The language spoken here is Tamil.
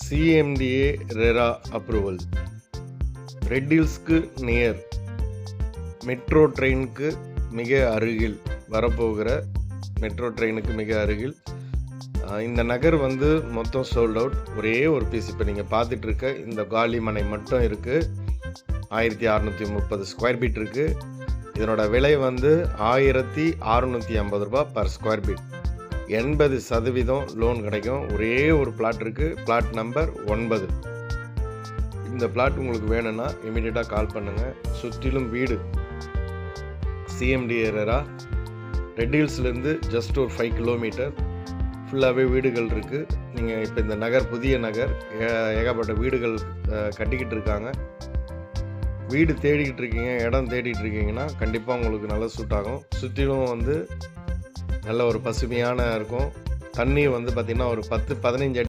CMDA RERA approval. ரெட் ஹில்ஸ்க்கு நியர், மெட்ரோ ட்ரெயினுக்கு மிக அருகில் வரப்போகிற மெட்ரோ ட்ரெயினுக்கு மிக அருகில் இந்த நகர் வந்து மொத்தம் சோல்ட் அவுட். ஒரே ஒரு பீஸ் இப்போ நீங்கள் பார்த்துட்டு இருக்க இந்த காலி மனை மட்டும் இருக்குது. 1630 ஸ்கொயர் ஃபீட் இருக்குது. இதனோட விலை வந்து 1650 ரூபா பர் ஸ்கொயர் ஃபீட். 80% லோன் கிடைக்கும். ஒரே ஒரு பிளாட் இருக்குது, பிளாட் நம்பர் 9. இந்த பிளாட் உங்களுக்கு வேணும்னா இமீடியட்டாக கால் பண்ணுங்கள். சுற்றிலும் வீடு. CMDA RERA ரெட் ஹில்ஸ்லேருந்து ஜஸ்ட் ஒரு 5 கிலோமீட்டர் ஃபுல்லாகவே வீடுகள் இருக்குது. நீங்கள் இப்போ இந்த நகர் புதிய நகர், ஏகப்பட்ட வீடுகள் கட்டிக்கிட்டு இருக்காங்க. வீடு தேடிக்கிட்டு இருக்கீங்க, இடம் தேடிட்டு இருக்கீங்கன்னா கண்டிப்பாக உங்களுக்கு நல்லா சூட் ஆகும். சுற்றிலும் வந்து நல்ல ஒரு பசுமையான இருக்கும். தண்ணி வந்து பார்த்திங்கன்னா ஒரு 10-15 அடி